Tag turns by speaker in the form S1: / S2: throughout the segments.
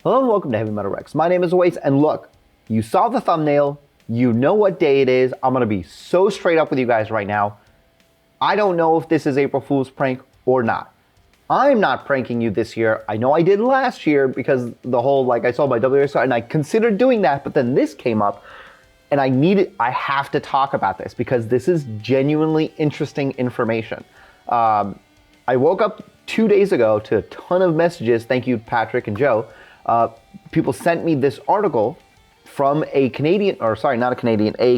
S1: Hello and welcome to Heavy Metal Rex. My name is Waze, and look, you saw the thumbnail, you know what day it is. I'm gonna be so straight up with you guys right now. I don't know if this is April Fool's prank or not. I'm not pranking you this year. I know I did last year because the whole, I saw my WRX and I considered doing that, but then this came up and I have to talk about this because this is genuinely interesting information. I woke up 2 days ago to a ton of messages. Thank you, Patrick and Joe. People sent me this article from a California Subaru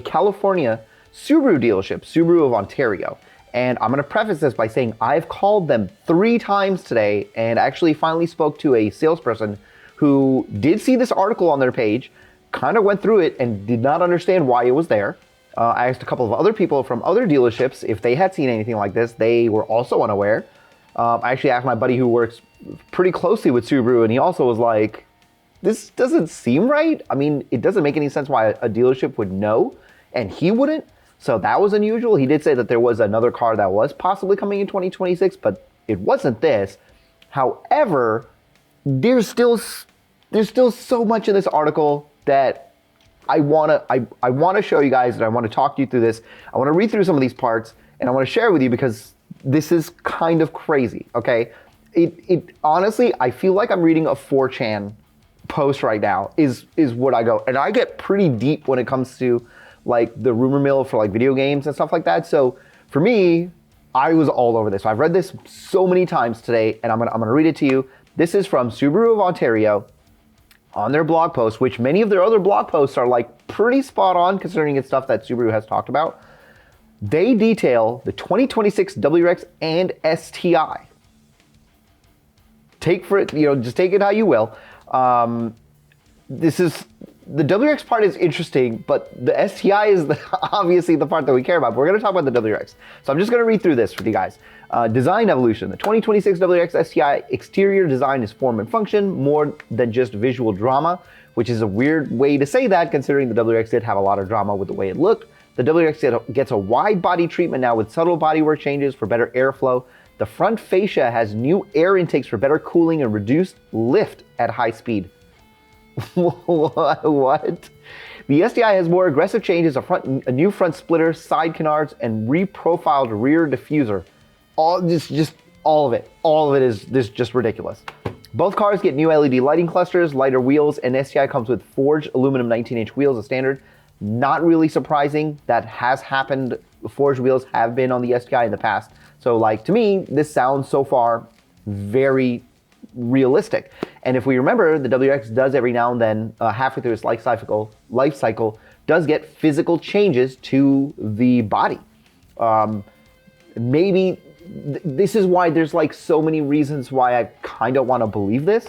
S1: dealership, Subaru of Ontario. And I'm gonna preface this by saying I've called them 3 times today and actually finally spoke to a salesperson who did see this article on their page, kind of went through it and did not understand why it was there. I asked a couple of other people from other dealerships if they had seen anything like this. They were also unaware. I actually asked my buddy who works pretty closely with Subaru, and he also was like, this doesn't seem right. I mean, it doesn't make any sense why a dealership would know, and he wouldn't. So that was unusual. He did say that there was another car that was possibly coming in 2026, but it wasn't this. However, there's still so much in this article that I wanna show you guys, and I wanna talk you through this. I wanna read through some of these parts, and I wanna share with you because this is kind of crazy, okay? It honestly, I feel like I'm reading a 4chan post right now is what I go. And I get pretty deep when it comes to like the rumor mill for like video games and stuff like that. So for me, I was all over this. I've read this so many times today, and I'm gonna read it to you. This is from Subaru of Ontario on their blog post, which many of their other blog posts are like pretty spot on considering it's stuff that Subaru has talked about. They detail the 2026 WRX and STI. Take for it, just take it how you will. This is, the WRX part is interesting, but the STI is obviously the part that we care about. But we're gonna talk about the WRX. So I'm just gonna read through this with you guys. Design evolution. The 2026 WRX STI exterior design is form and function more than just visual drama, which is a weird way to say that considering the WRX did have a lot of drama with the way it looked. The WRX gets a wide body treatment now with subtle bodywork changes for better airflow. The front fascia has new air intakes for better cooling and reduced lift at high speed. What? The STI has more aggressive changes, a new front splitter, side canards, and reprofiled rear diffuser. All of it. All of it is just ridiculous. Both cars get new LED lighting clusters, lighter wheels, and STI comes with forged aluminum 19-inch wheels as standard. Not really surprising. That has happened. Forged wheels have been on the STI in the past. So to me, this sounds so far very realistic. And if we remember, the WRX does every now and then, halfway through its life cycle, does get physical changes to the body. Maybe this is why there's so many reasons why I kind of want to believe this.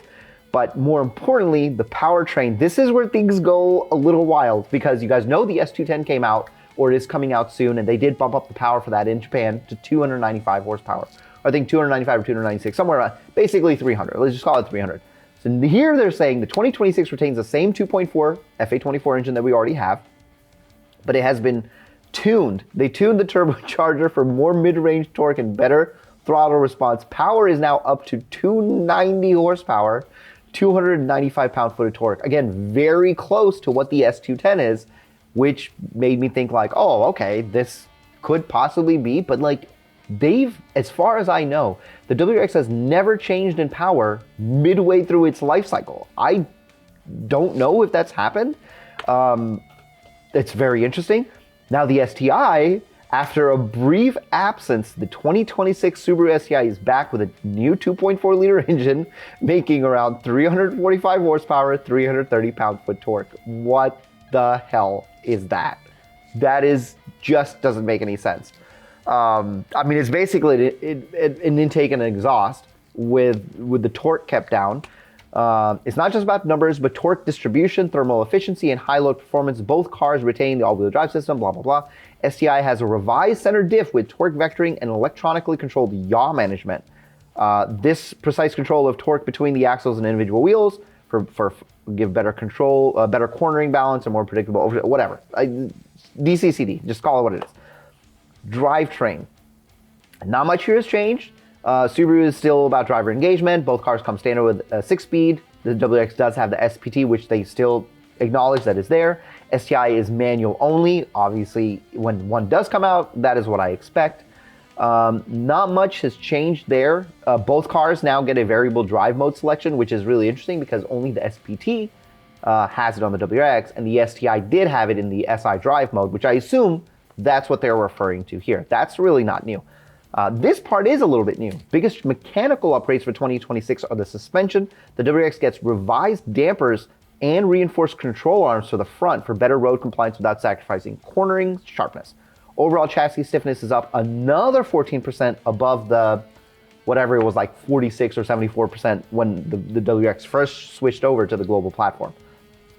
S1: But more importantly, the powertrain. This is where things go a little wild because you guys know the S210 came out, or it is coming out soon, and they did bump up the power for that in Japan to 295 horsepower. I think 295 or 296, somewhere around, basically 300. Let's just call it 300. So here they're saying the 2026 retains the same 2.4 FA24 engine that we already have, but it has been tuned. They tuned the turbocharger for more mid-range torque and better throttle response. Power is now up to 290 horsepower, 295 pound-foot of torque. Again, very close to what the S210 is, which made me think oh, okay, this could possibly be, but as far as I know, the WRX has never changed in power midway through its life cycle. I don't know if that's happened. It's very interesting. Now the STI, after a brief absence, the 2026 Subaru STI is back with a new 2.4 liter engine, making around 345 horsepower, 330 pound-foot torque. What the hell is that? That just doesn't make any sense. I mean, it's basically an intake and an exhaust with the torque kept down. It's not just about numbers, but torque distribution, thermal efficiency, and high load performance. Both cars retain the all-wheel drive system, blah, blah, blah. STI has a revised center diff with torque vectoring and electronically controlled yaw management. This precise control of torque between the axles and individual wheels for give better control, better cornering balance, and more predictable, whatever. DCCD, just call it what it is. Drivetrain. Not much here has changed. Subaru is still about driver engagement. Both cars come standard with a 6-speed The WRX does have the SPT, which they still acknowledge that is there. STI is manual only. Obviously, when one does come out, that is what I expect. Not much has changed there. Both cars now get a variable drive mode selection, which is really interesting because only the SPT has it on the WRX, and the STI did have it in the SI drive mode, which I assume that's what they're referring to here. That's really not new. This part is a little bit new. Biggest mechanical upgrades for 2026 are the suspension. The WRX gets revised dampers and reinforced control arms for the front for better road compliance without sacrificing cornering sharpness. Overall chassis stiffness is up another 14% above the, whatever it was, like 46 or 74% when the WRX first switched over to the global platform.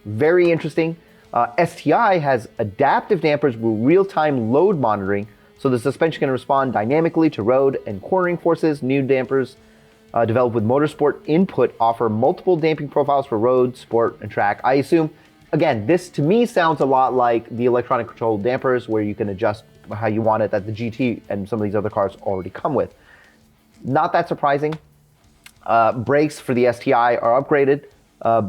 S1: Very interesting. STI has adaptive dampers with real-time load monitoring, so the suspension can respond dynamically to road and cornering forces. New dampers developed with motorsport input offer multiple damping profiles for road, sport, and track. I assume, again, this to me sounds a lot like the electronic control dampers where you can adjust how you want it that the GT and some of these other cars already come with. Not that surprising. Brakes for the STI are upgraded.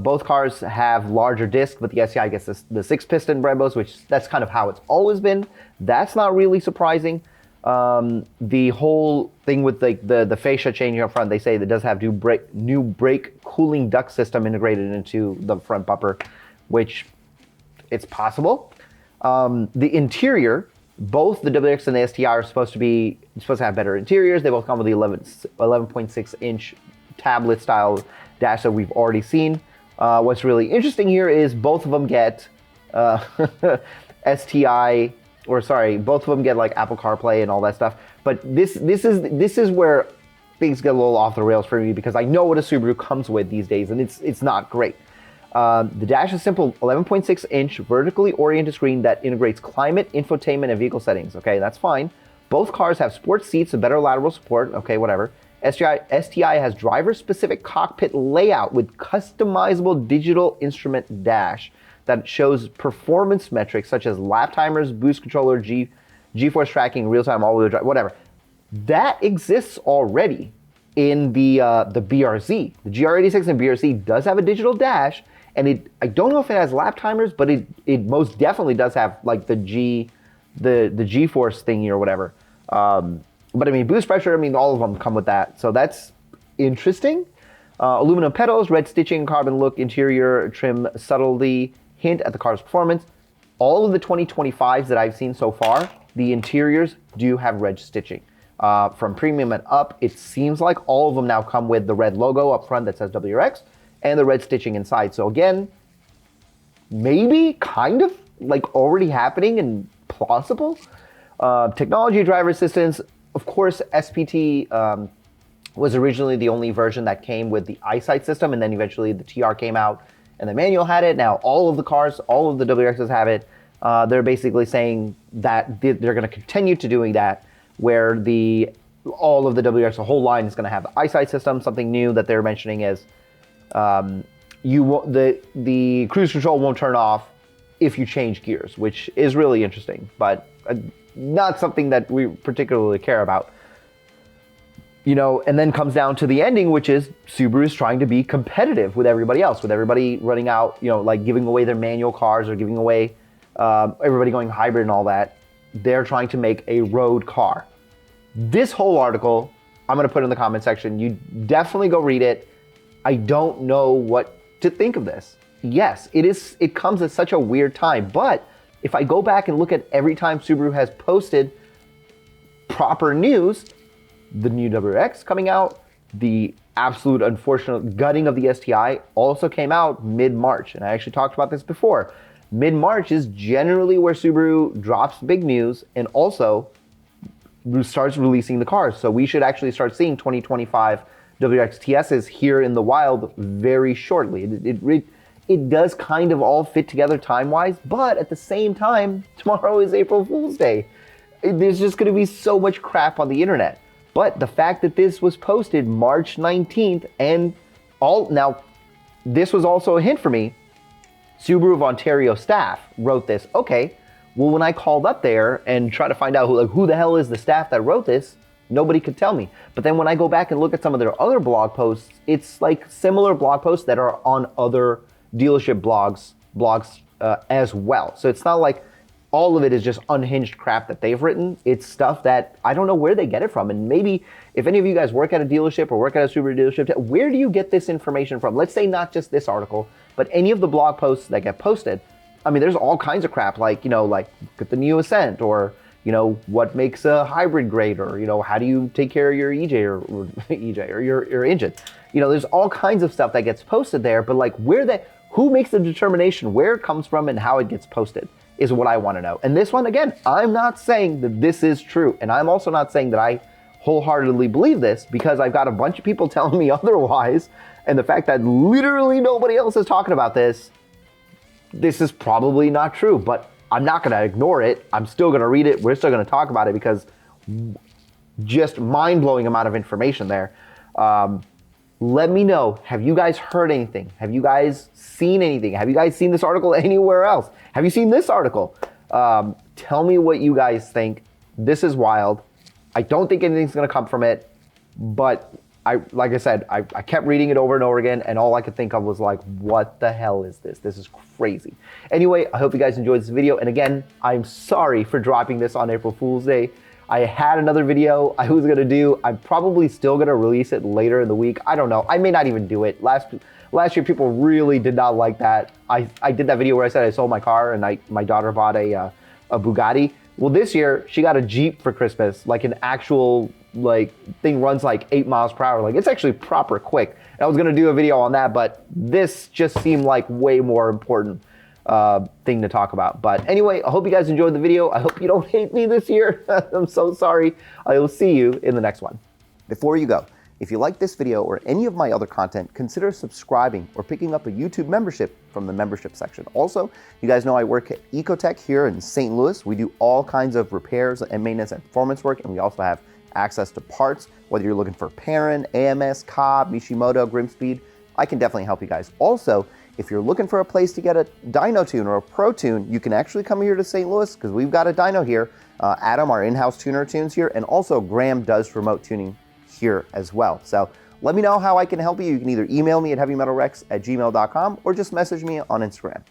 S1: Both cars have larger discs, but the STI gets the 6-piston Brembos, which that's kind of how it's always been. That's not really surprising. The whole thing with the fascia changing up front, they say that does have new brake cooling duct system integrated into the front bumper, which it's possible. The interior, both the WRX and the STI are supposed to have better interiors. They both come with the 11.6-inch tablet style dash that we've already seen. What's really interesting here is both of them get STI, or sorry, both of them get like Apple CarPlay and all that stuff. But this is where things get a little off the rails for me because I know what a Subaru comes with these days, and it's not great. The dash is simple 11.6-inch vertically oriented screen that integrates climate, infotainment, and vehicle settings. Okay, that's fine. Both cars have sports seats and better lateral support. Okay, whatever. STI has driver-specific cockpit layout with customizable digital instrument dash that shows performance metrics such as lap timers, boost controller, G-force tracking, real-time all-wheel drive, whatever. That exists already in the BRZ. The GR86 and BRZ does have a digital dash, and I don't know if it has lap timers, but it most definitely does have like the G-force thingy or whatever. But I mean, boost pressure, I mean, all of them come with that. So that's interesting. Aluminum pedals, red stitching, carbon look, interior trim, subtlety, hint at the car's performance. All of the 2025s that I've seen so far, the interiors do have red stitching. From premium and up, it seems like all of them now come with the red logo up front that says WRX and the red stitching inside. So again, maybe kind of like already happening and plausible. Technology driver assistance, of course, SPT was originally the only version that came with the eyesight system, and then eventually the TR came out and the manual had it. Now all of the cars, all of the WRXs have it. They're basically saying that they're going to continue to doing that, where all of the WRX, the whole line is going to have the eyesight system. Something new that they're mentioning is the cruise control won't turn off if you change gears, which is really interesting, but not something that we particularly care about. You know, and then comes down to the ending, which is Subaru's trying to be competitive with everybody else, with everybody running out, you know, like giving away their manual cars or giving away everybody going hybrid and all that. They're trying to make a road car. This whole article, I'm going to put in the comment section. You definitely go read it. I don't know what to think of this. Yes, it comes at such a weird time, but if I go back and look at every time Subaru has posted proper news, the new WRX coming out, the absolute unfortunate gutting of the STI also came out mid-March. And I actually talked about this before. Mid-March is generally where Subaru drops big news and also starts releasing the cars. So we should actually start seeing 2025 WRX TSs here in the wild very shortly. It does kind of all fit together time-wise, but at the same time, tomorrow is April Fool's Day. There's just going to be so much crap on the internet. But the fact that this was posted March 19th and now this was also a hint for me. Subaru of Ontario staff wrote this. Okay, well, when I called up there and tried to find out who the hell is the staff that wrote this, Nobody could tell me. But then when I go back and look at some of their other blog posts, it's like similar blog posts that are on other dealership blogs as well. So it's not like all of it is just unhinged crap that they've written. It's stuff that I don't know where they get it from. And maybe if any of you guys work at a dealership or work at a Subaru dealership, where do you get this information from? Let's say not just this article, but any of the blog posts that get posted. I mean, there's all kinds of crap like, like get the new Ascent, or, what makes a hybrid great, or, how do you take care of your EJ or EJ or your engine? There's all kinds of stuff that gets posted there, but like who makes the determination where it comes from and how it gets posted is what I want to know. And this one, again, I'm not saying that this is true. And I'm also not saying that I wholeheartedly believe this, because I've got a bunch of people telling me otherwise. And the fact that literally nobody else is talking about this is probably not true, but I'm not going to ignore it. I'm still going to read it. We're still going to talk about it, because just mind-blowing amount of information there. Let me know, have you guys heard anything? Have you guys seen anything? Have you guys seen this article anywhere else? Have you seen this article? Tell me what you guys think. This is wild. I don't think anything's gonna come from it, but like I said, I kept reading it over and over again, and all I could think of was like, what the hell is this? This is crazy. Anyway, I hope you guys enjoyed this video. And again, I'm sorry for dropping this on April Fool's Day. I had another video I was gonna do. I'm probably still gonna release it later in the week. I don't know. I may not even do it. Last year, people really did not like that. I did that video where I said I sold my car and my daughter bought a Bugatti. Well, this year she got a Jeep for Christmas, like an actual thing runs like 8 miles per hour. Like, it's actually proper quick. And I was gonna do a video on that, but this just seemed like way more important thing to talk about. But anyway, I hope you guys enjoyed the video. I hope you don't hate me this year. I'm so sorry. I will see you in the next one. Before you go, if you like this video or any of my other content, consider subscribing or picking up a YouTube membership from the membership section. Also, you guys know I work at Ecotech here in St. Louis. We do all kinds of repairs and maintenance and performance work, and we also have access to parts, whether you're looking for Perrin, AMS, Cobb, Mishimoto, Grimspeed. I can definitely help you guys. Also, if you're looking for a place to get a dyno tune or a pro tune, you can actually come here to St. Louis, because we've got a dyno here. Adam, our in-house tuner, tunes here, and also Graham does remote tuning here as well. So let me know how I can help you. You can either email me at heavymetalrex@gmail.com or just message me on Instagram.